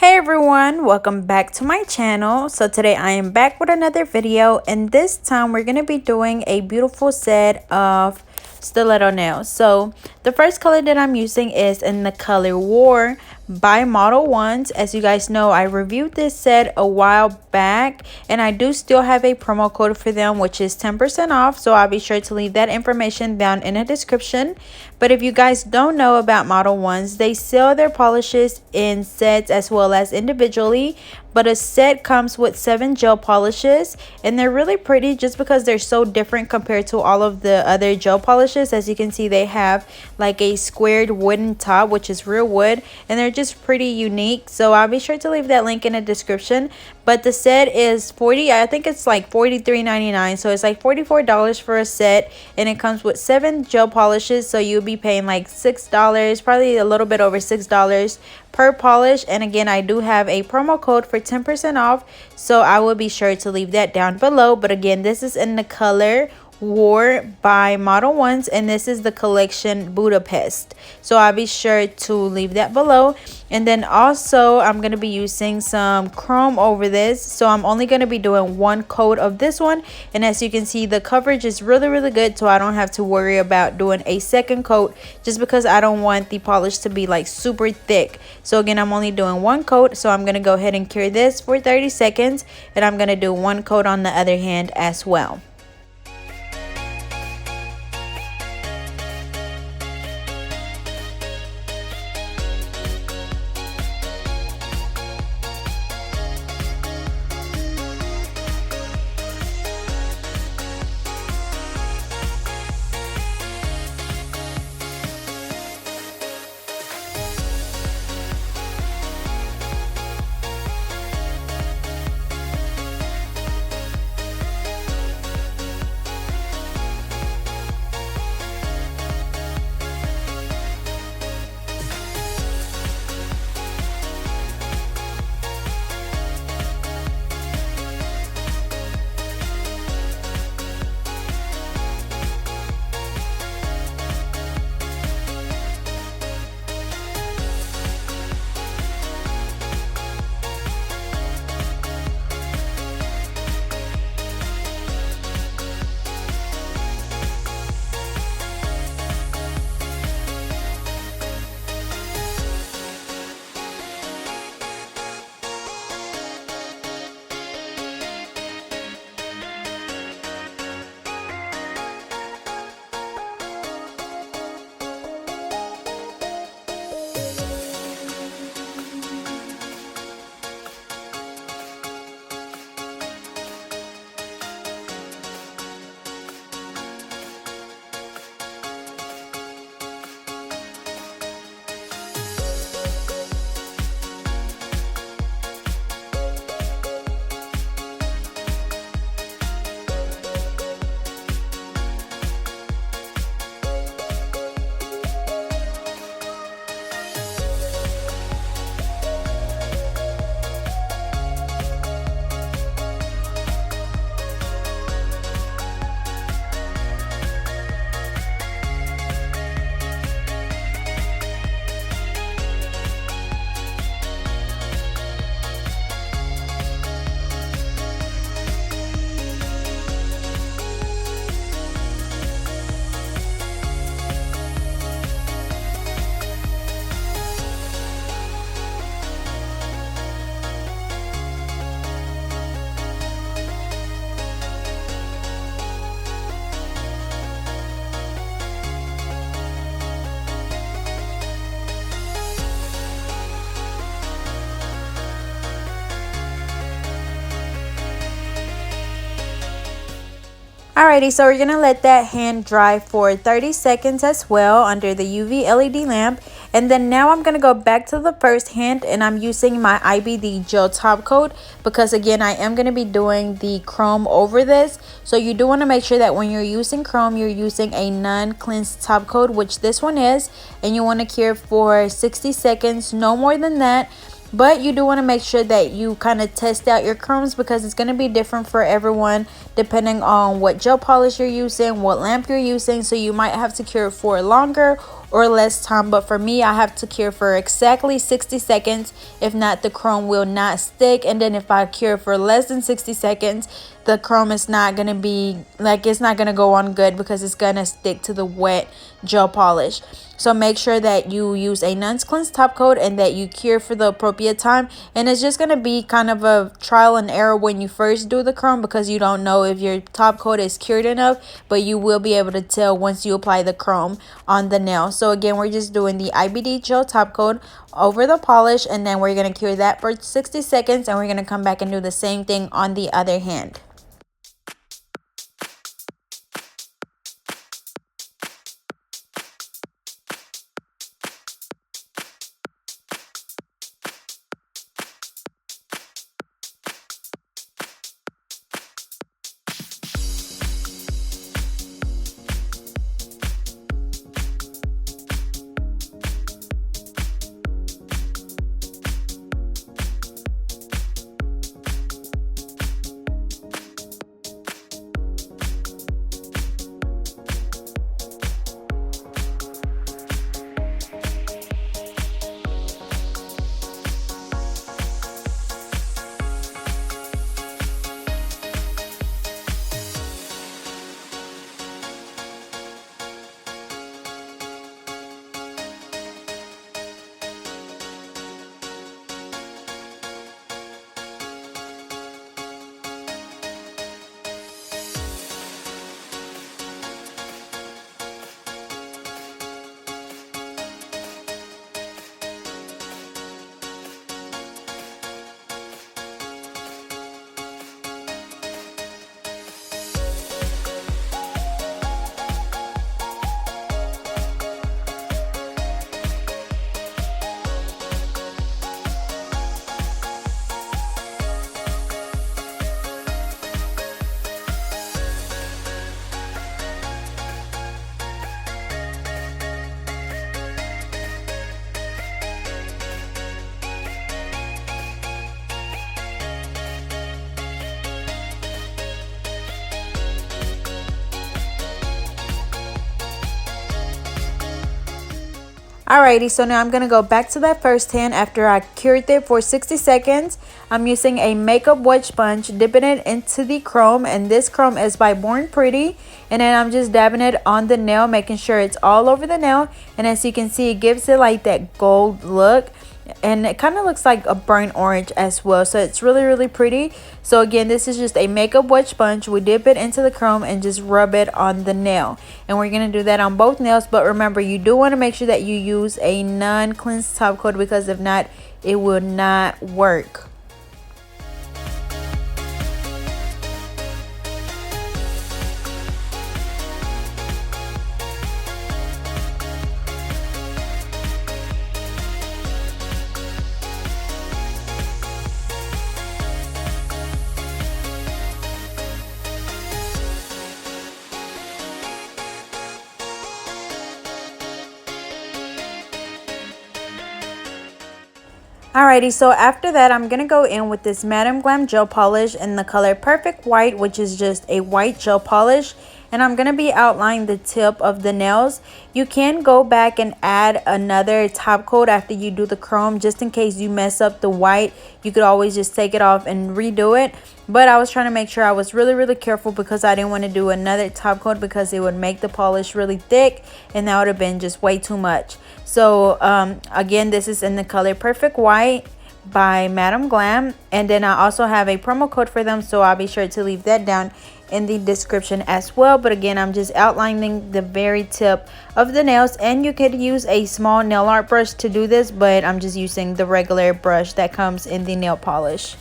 Hey everyone, welcome back to my channel. So today I am back with another video, and this time we're going to be doing a beautiful set of stiletto nails. So the first color that I'm using is in the color War by Model Ones. As you guys know, I reviewed this set a while back, and I do still have a promo code for them, which is 10% off. So I'll be sure to leave that information down in the description. But if you guys don't know about Model Ones, they sell their polishes in sets as well as individually. But a set comes with 7 gel polishes, and they're really pretty just because they're so different compared to all of the other gel polishes. As you can see, they have like a squared wooden top, which is real wood, and they're just pretty unique. So I'll be sure to leave that link in the description. But the set is I think it's like $43.99, so it's like $44 for a set, and it comes with 7 gel polishes. So you'll be paying like $6, probably a little bit over $6 per polish. And again, I do have a promo code for 10% off, so I will be sure to leave that down below. But again, this is in the color War by Model Ones, and this is the collection Budapest, so I'll be sure to leave that below. And then also I'm going to be using some chrome over this, so I'm only going to be doing 1 coat of this one. And as you can see, the coverage is really good, so I don't have to worry about doing a second coat, just because I don't want the polish to be like super thick. So again, I'm only doing 1 coat, so I'm going to go ahead and cure this for 30 seconds, and I'm going to do 1 coat on the other hand as well. Alrighty, so we're going to let that hand dry for 30 seconds as well under the UV LED lamp. And then now I'm going to go back to the first hand, and I'm using my IBD gel top coat because again, I am going to be doing the chrome over this. So you do want to make sure that when you're using chrome, you're using a non-cleansed top coat, which this one is. And you want to cure for 60 seconds, no more than that. But you do want to make sure that you kind of test out your chromes because it's going to be different for everyone depending on what gel polish you're using, what lamp you're using. So you might have to cure for longer or less time, but for me I have to cure for exactly 60 seconds. If not, the chrome will not stick. And then if I cure for less than 60 seconds, the chrome is not going to be like, it's not going to go on good because it's going to stick to the wet gel polish. So make sure that you use a non-cleanse top coat and that you cure for the appropriate time. And it's just going to be kind of a trial and error when you first do the chrome, because you don't know if your top coat is cured enough, but you will be able to tell once you apply the chrome on the nail. So again, we're just doing the IBD gel top coat over the polish, and then we're going to cure that for 60 seconds, and we're going to come back and do the same thing on the other hand. Alrighty, so now I'm going to go back to that first hand after I cured it for 60 seconds. I'm using a makeup wet sponge, dipping it into the chrome, and this chrome is by Born Pretty. And then I'm just dabbing it on the nail, making sure it's all over the nail. And as you can see, it gives it like that gold look. And it kind of looks like a burnt orange as well, so it's really pretty. So again, this is just a makeup wet sponge. We dip it into the chrome and just rub it on the nail, and we're going to do that on both nails. But remember, you do want to make sure that you use a non-cleansed top coat, because if not, it will not work. Alrighty, so after that, I'm going to go in with this Madam Glam gel polish in the color Perfect White, which is just a white gel polish. And I'm going to be outlining the tip of the nails. You can go back and add another top coat after you do the chrome, just in case you mess up the white. You could always just take it off and redo it. But I was trying to make sure I was really careful, because I didn't want to do another top coat because it would make the polish really thick, and that would have been just way too much. So again, this is in the color Perfect White by Madam Glam, and then I also have a promo code for them, so I'll be sure to leave that down in the description as well. But again, I'm just outlining the very tip of the nails, and you could use a small nail art brush to do this, but I'm just using the regular brush that comes in the nail polish.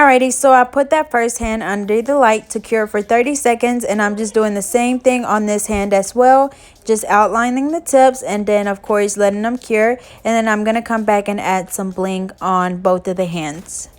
Alrighty, so I put that first hand under the light to cure for 30 seconds, and I'm just doing the same thing on this hand as well, just outlining the tips and then of course letting them cure, and then I'm going to come back and add some bling on both of the hands.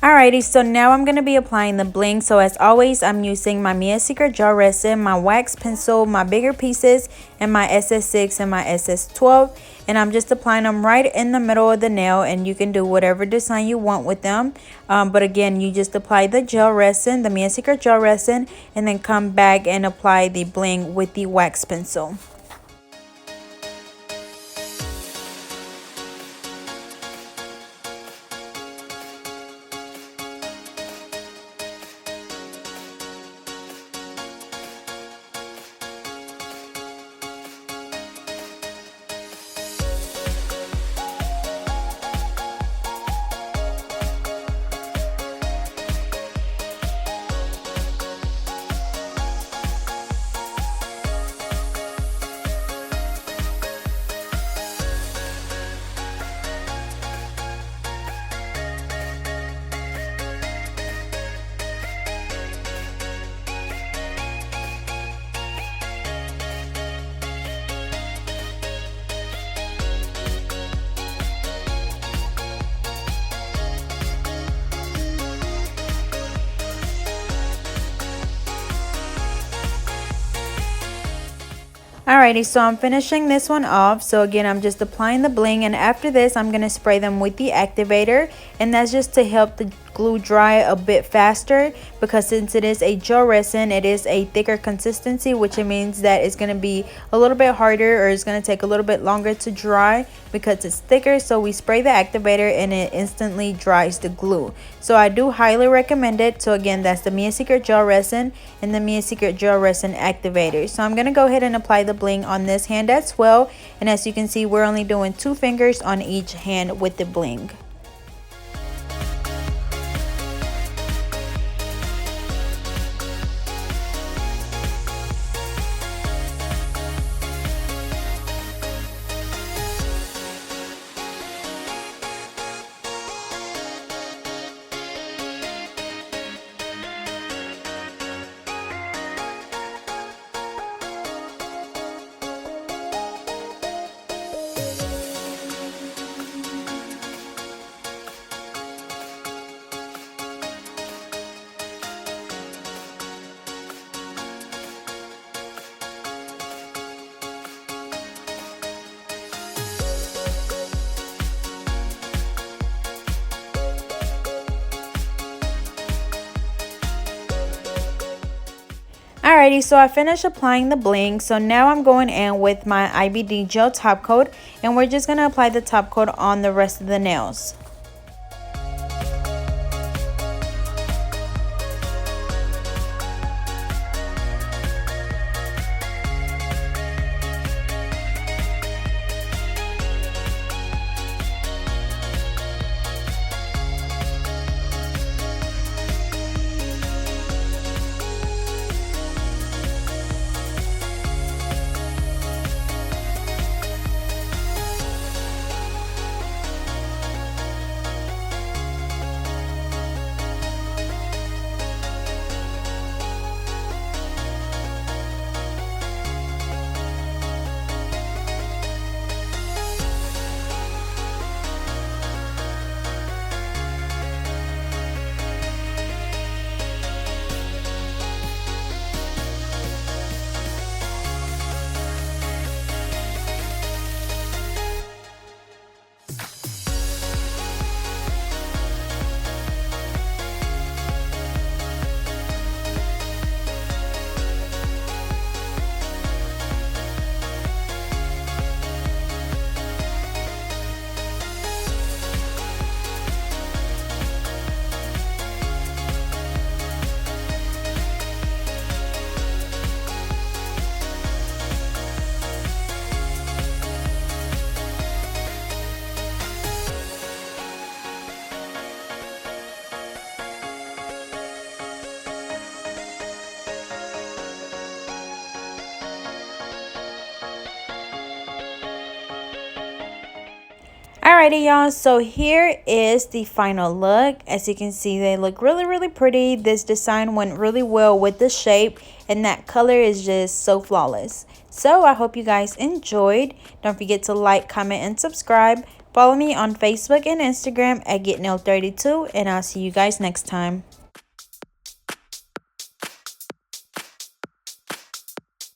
Alrighty, so now I'm going to be applying the bling. So as always, I'm using my Mia Secret gel resin, my wax pencil, my bigger pieces, and my SS6 and my SS12. And I'm just applying them right in the middle of the nail, and you can do whatever design you want with them. But again, you just apply the gel resin, the Mia Secret gel resin, and then come back and apply the bling with the wax pencil. Alrighty, so I'm finishing this one off. So again, I'm just applying the bling, and after this I'm going to spray them with the activator, and that's just to help the glue dry a bit faster, because since it is a gel resin, it is a thicker consistency, which it means that it's going to be a little bit harder, or it's going to take a little bit longer to dry because it's thicker. So we spray the activator and it instantly dries the glue. So I do highly recommend it. So again, that's the Mia Secret gel resin and the Mia Secret gel resin activator. So I'm going to go ahead and apply the bling on this hand as well, and as you can see, we're only doing 2 fingers on each hand with the bling. Alrighty, so I finished applying the bling. So now I'm going in with my IBD gel top coat, and we're just going to apply the top coat on the rest of the nails. Alrighty, y'all, so here is the final look. As you can see, they look really pretty. This design went really well with the shape, and that color is just so flawless. So I hope you guys enjoyed. Don't forget to like, comment, and subscribe. Follow me on Facebook and Instagram at GetNailed32, and I'll see you guys next time.